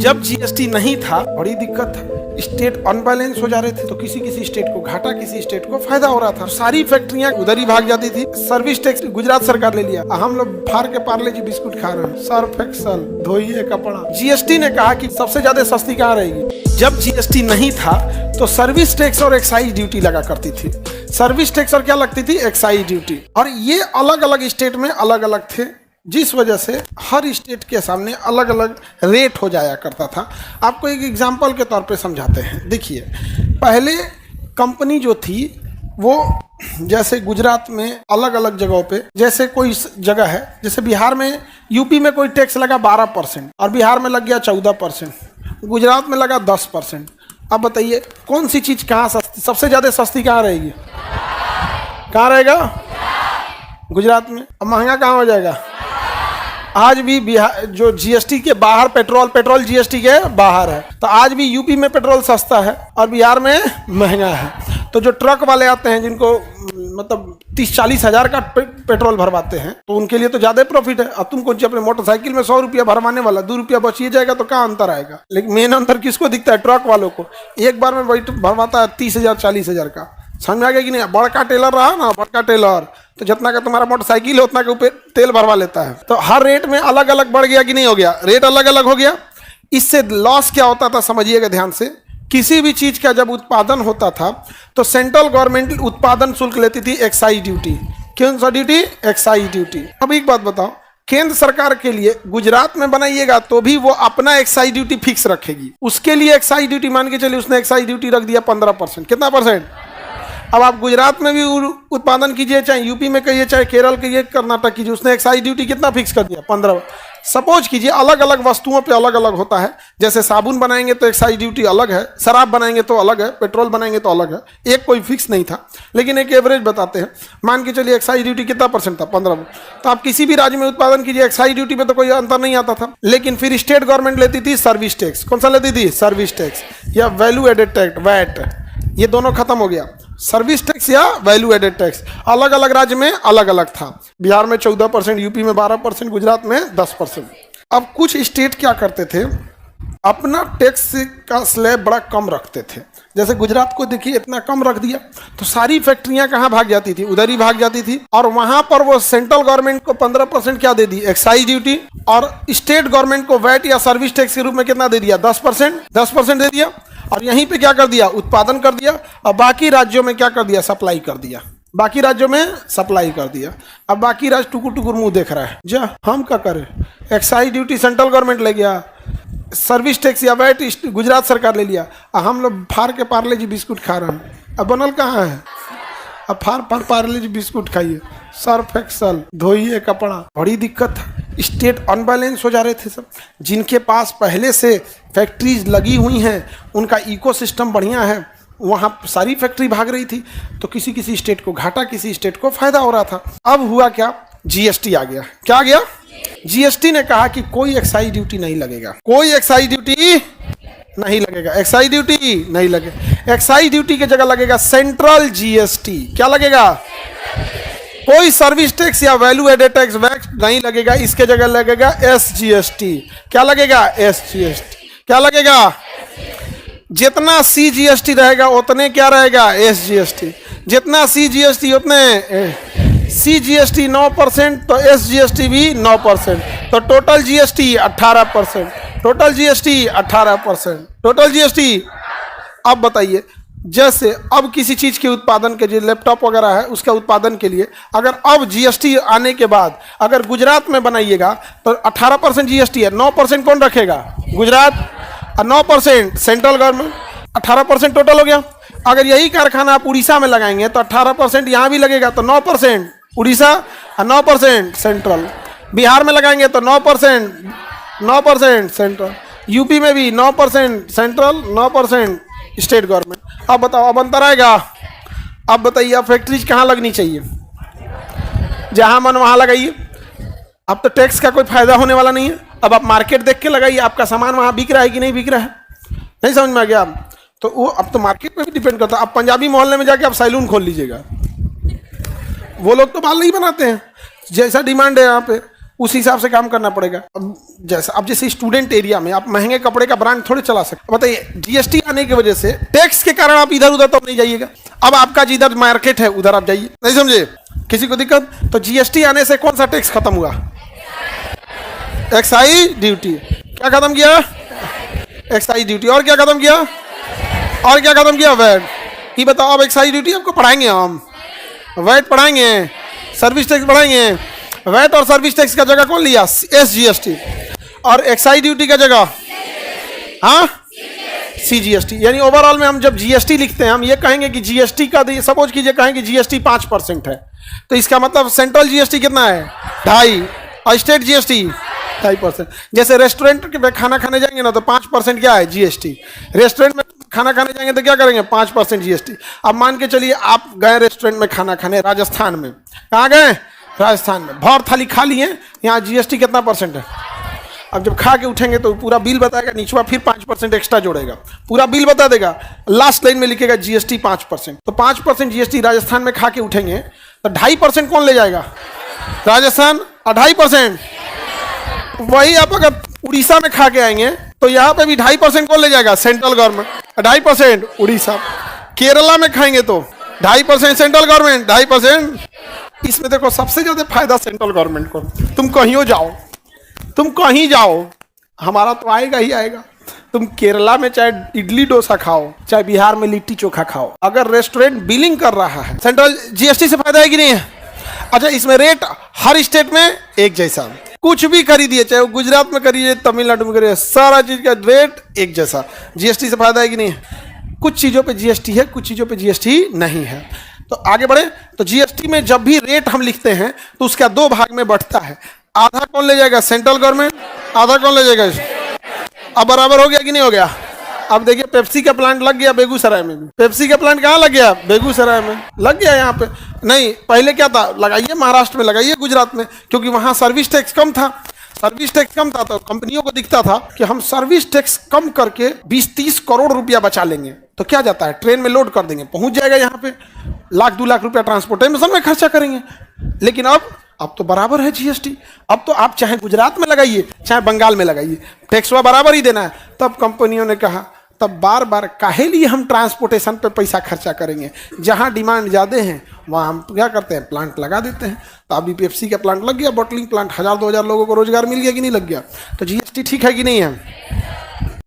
जब जीएसटी नहीं था बड़ी दिक्कत था, स्टेट अनबैलेंस हो जा रहे थे, तो किसी किसी स्टेट को घाटा, किसी स्टेट को फायदा हो रहा था। सारी फैक्ट्रियां उधर ही भाग जाती थी। सर्विस टैक्स गुजरात सरकार ले लिया, हम लोग फाड़ के पार्ले जी बिस्कुट खा रहे हैं, सर्फ एक्सल धोइए कपड़ा। जीएसटी ने कहा कि सबसे ज्यादा सस्ती कहाँ रहेगी। जब जीएसटी नहीं था तो सर्विस टैक्स और एक्साइज ड्यूटी लगा करती थी। सर्विस टैक्स और क्या लगती थी, एक्साइज ड्यूटी, और ये अलग अलग स्टेट में अलग अलग थे, जिस वजह से हर स्टेट के सामने अलग अलग रेट हो जाया करता था। आपको एक एग्जांपल के तौर पे समझाते हैं। देखिए, पहले कंपनी जो थी वो जैसे गुजरात में अलग अलग जगहों पे, जैसे कोई जगह है, जैसे बिहार में, यूपी में कोई टैक्स लगा 12% और बिहार में लग गया 14%, गुजरात में लगा 10%। अब बताइए कौन सी चीज़ कहाँ सस्ती, सबसे ज़्यादा सस्ती कहाँ रहेगी, कहाँ रहेगा, गुजरात में। अब महंगा कहाँ हो जाएगा। आज भी बिहार जो जीएसटी के बाहर पेट्रोल जीएसटी के बाहर है, तो आज भी यूपी में पेट्रोल सस्ता है और बिहार में महंगा है। तो जो ट्रक वाले आते हैं जिनको मतलब 30-40 हज़ार का पेट्रोल भरवाते हैं, तो उनके लिए तो ज़्यादा प्रॉफिट है। अब तुम कौन अपने मोटरसाइकिल में 100 रुपया भरवाने वाला 2 रुपया बचिए जाएगा, तो कहाँ अंतर आएगा। लेकिन मेन अंतर किसको दिखता है, ट्रक वालों को। एक बार में वही भरवाता है 30,000 40,000 का। समझ आ गया कि नहीं। बड़का टेलर रहा ना, बड़का टेलर, तो जितना का तुम्हारा मोटरसाइकिल है उतना के ऊपर तेल भरवा लेता है। तो हर रेट में अलग अलग बढ़ गया कि नहीं हो गया, रेट अलग अलग हो गया। इससे लॉस क्या होता था, समझिएगा ध्यान से। किसी भी चीज का जब उत्पादन होता था तो सेंट्रल गवर्नमेंट उत्पादन शुल्क लेती थी, एक्साइज ड्यूटी। कौन सा ड्यूटी, एक्साइज ड्यूटी। अब एक बात बताओ, केंद्र सरकार के लिए गुजरात में बनाइएगा तो भी वो अपना एक्साइज ड्यूटी फिक्स रखेगी। उसके लिए एक्साइज ड्यूटी मान के चलिए, उसने एक्साइज ड्यूटी रख दिया 15%। कितना परसेंट। अब आप गुजरात में भी उत्पादन कीजिए, चाहे यूपी में करिए, चाहे केरल करिए, कर्नाटक कीजिए, उसने एक्साइज ड्यूटी कितना फिक्स कर दिया, 15। सपोज कीजिए अलग अलग वस्तुओं पे अलग अलग होता है। जैसे साबुन बनाएंगे तो एक्साइज ड्यूटी अलग है, शराब बनाएंगे तो अलग है, पेट्रोल बनाएंगे तो अलग है। एक कोई फिक्स नहीं था, लेकिन एक एवरेज बताते हैं। मान के चलिए एक्साइज ड्यूटी कितना परसेंट था, 15। तो आप किसी भी राज्य में उत्पादन कीजिए, एक्साइज ड्यूटी पे तो कोई अंतर नहीं आता था। लेकिन फिर स्टेट गवर्नमेंट लेती थी सर्विस टैक्स। कौन सा लेती थी, सर्विस टैक्स या वैल्यू एडेड टैक्स, वैट। ये दोनों खत्म हो गया। सर्विस टैक्स या वैल्यू एडेड टैक्स अलग अलग राज्य में अलग अलग था। बिहार में 14%, यूपी में 12%, गुजरात में 10%। अब कुछ स्टेट क्या करते थे, अपना टैक्स का स्लैब बड़ा कम रखते थे। जैसे गुजरात को देखिए, इतना कम रख दिया तो सारी फैक्ट्रियां कहाँ भाग जाती थी, उधर ही भाग जाती थी। और वहां पर वो सेंट्रल गवर्नमेंट को 15% क्या दे दी, एक्साइज ड्यूटी, और स्टेट गवर्नमेंट को वैट या सर्विस टैक्स के रूप में कितना दे दिया, 10% दे दिया। और यहीं पे क्या कर दिया, उत्पादन कर दिया, और बाकी राज्यों में क्या कर दिया, सप्लाई कर दिया। बाकी राज्यों में सप्लाई कर दिया। अब बाकी राज्य टुकुर टुकुर मुंह देख रहा है, जा हम क्या करें। एक्साइज ड्यूटी सेंट्रल गवर्नमेंट ले गया, सर्विस टैक्स या वैट गुजरात सरकार ले लिया, और हम लोग फाड़ के पार्ले जी बिस्कुट खा रहे हैं। अब बनल कहाँ है, अब फाड़ पार्ले जी बिस्कुट खाइए, सर्फ एक्सल धोइए कपड़ा। बड़ी दिक्कत है, स्टेट अनबैलेंस हो जा रहे थे सब। जिनके पास पहले से फैक्ट्रीज लगी हुई हैं, उनका इकोसिस्टम बढ़िया है, वहाँ सारी फैक्ट्री भाग रही थी, तो किसी किसी स्टेट को घाटा, किसी स्टेट को फायदा हो रहा था। अब हुआ क्या, जीएसटी आ गया। क्या आ गया, जीएसटी ने कहा कि कोई एक्साइज ड्यूटी नहीं लगेगा, कोई एक्साइज ड्यूटी नहीं लगेगा, एक्साइज ड्यूटी नहीं लगेगा। एक्साइज ड्यूटी की जगह लगेगा सेंट्रल जीएसटी। क्या लगेगा, कोई सर्विस टैक्स या वैल्यू एडेड टैक्स वैट नहीं लगेगा, इसके जगह लगेगा एसजीएसटी। क्या लगेगा, एसजीएसटी। क्या लगेगा, जितना सीजीएसटी रहेगा उतने क्या रहेगा, एसजीएसटी। जितना सीजीएसटी उतने सीजीएसटी 9%, तो एसजीएसटी भी 9%, तो total GST 18%, total GST 18%, total GST. अब बताइए, जैसे अब किसी चीज के उत्पादन के, जो लैपटॉप वगैरह है उसका उत्पादन के लिए, अगर अब जीएसटी आने के बाद अगर गुजरात में बनाइएगा तो 18% जीएसटी है, 9% कौन रखेगा, गुजरात, और 9% सेंट्रल गवर्नमेंट, 18% टोटल हो गया। अगर यही कारखाना आप उड़ीसा में लगाएंगे तो 18% यहाँ भी लगेगा, तो 9% उड़ीसा और 9% सेंट्रल। बिहार में लगाएंगे तो 9% सेंट्रल, यूपी में भी 9% सेंट्रल, 9% स्टेट गवर्नमेंट। अब बताओ, अब अंतर आएगा। अब बताइए, अब फैक्ट्रीज कहाँ लगनी चाहिए, जहां मन वहां लगाइए। अब तो टैक्स का कोई फायदा होने वाला नहीं है। अब आप मार्केट देख के लगाइए, आपका सामान वहां बिक रहा है कि नहीं बिक रहा है। नहीं समझ में आ गया, तो वो अब तो मार्केट पे भी डिपेंड करता है। अब पंजाबी मोहल्ले में जाके आप सैलून खोल लीजिएगा, वो लोग तो बाल नहीं बनाते हैं, जैसा डिमांड है यहाँ पे उस हिसाब से काम करना पड़ेगा। अब जैसे स्टूडेंट एरिया में आप महंगे कपड़े का ब्रांड थोड़े चला सकते। बताइए, जीएसटी आने की वजह से, टैक्स के कारण आप इधर उधर तो नहीं जाइएगा। अब आपका जिधर मार्केट है उधर आप जाइए, नहीं समझे? किसी को दिक्कत? तो जीएसटी आने से कौन सा टैक्स खत्म हुआ? Excise duty. क्या खत्म किया? Excise duty. और क्या खत्म किया? और क्या खत्म किया? वैट। ये बताओ, अब एक्साइज ड्यूटी आपको पढ़ाएंगे हम? वैट पढ़ाएंगे, सर्विस टैक्स पढ़ाएंगे। वैट और सर्विस टैक्स का जगह कौन लिया? एसजीएसटी। और एक्साइज ड्यूटी का जगह हाँ सीजीएसटी। यानी ओवरऑल में हम जब जीएसटी लिखते हैं, हम ये कहेंगे कि जीएसटी का, सपोज कीजिए कहेंगे जीएसटी 5% है, तो इसका मतलब सेंट्रल जीएसटी कितना है? 2.5, और स्टेट जीएसटी 2.5%। जैसे रेस्टोरेंट में खाना खाने जाएंगे ना तो 5% क्या है? जीएसटी। रेस्टोरेंट में खाना खाने जाएंगे तो क्या करेंगे? 5% जीएसटी। अब मान के चलिए आप गए रेस्टोरेंट में खाना खाने राजस्थान में। कहाँ गए? राजस्थान में। भर थाली खा लिए, यहाँ जीएसटी कितना परसेंट है? अब जब खा के उठेंगे तो पूरा बिल बताएगा, नीचवा फिर 5% एक्स्ट्रा जोड़ेगा, पूरा बिल बता देगा, लास्ट लाइन में लिखेगा जीएसटी 5%। तो 5% जीएसटी राजस्थान में खा के उठेंगे तो 2.5% कौन ले जाएगा? राजस्थान। और 2.5% वही आप अगर उड़ीसा में खा के आएंगे तो यहाँ पे भी 2.5% कौन ले जाएगा? Central government. 2.5% उड़ीसा। केरला में खाएंगे तो 2.5% सेंट्रल गवर्नमेंट, 2.5%। इसमें देखो सबसे ज्यादा फायदा सेंट्रल गवर्नमेंट को। तुम कहीं जाओ, तुम कहीं जाओ, हमारा तो आएगा ही आएगा। तुम केरला में चाहे इडली डोसा खाओ, चाहे बिहार में लिट्टी चोखा खाओ, अगर रेस्टोरेंट बिलिंग कर रहा है, सेंट्रल जीएसटी से फायदा है कि नहीं है? अच्छा, इसमें रेट हर स्टेट में एक जैसा। कुछ भी खरीदिए, चाहे वो गुजरात में करिए, तमिलनाडु में करिए, सारा चीज का रेट एक जैसा। जीएसटी से फायदा है कि नहीं है? कुछ चीजों पे जीएसटी है, कुछ चीजों पे जीएसटी नहीं है। तो आगे बढ़े तो जीएसटी में जब भी रेट हम लिखते हैं तो उसका 2 भाग में बढ़ता है। आधा कौन ले जाएगा? Central government. आधा कौन ले जाएगा? अब बराबर हो गया कि नहीं हो गया? अब देखिए, पेप्सी का प्लांट लग गया बेगूसराय में भी। पेप्सी का प्लांट कहाँ लग गया? बेगूसराय में लग गया। यहाँ पे नहीं, पहले क्या था? लगाइए महाराष्ट्र में, लगाइए गुजरात में, क्योंकि वहाँ सर्विस टैक्स कम था। सर्विस टैक्स कम था तो कंपनियों को दिखता था कि हम सर्विस टैक्स कम करके 20-30 करोड़ रुपया बचा लेंगे। तो क्या जाता है, ट्रेन में लोड कर देंगे, पहुंच जाएगा यहाँ पे, 1-2 लाख रुपया ट्रांसपोर्टेशन में खर्चा करेंगे। लेकिन अब तो बराबर है जीएसटी। अब तो आप चाहे गुजरात में लगाइए, चाहे बंगाल में लगाइए, टैक्स बराबर ही देना है। तब कंपनियों ने कहा, तब बार बार काहे लिए हम ट्रांसपोर्टेशन पे पैसा खर्चा करेंगे? जहां डिमांड ज़्यादा है वहां हम क्या करते हैं? प्लांट लगा देते हैं। तो अभी पेप्सी का प्लांट लग गया, बॉटलिंग प्लांट, 1000-2000 लोगों को रोजगार मिल गया कि नहीं लग गया? तो जीएसटी ठीक है कि नहीं है?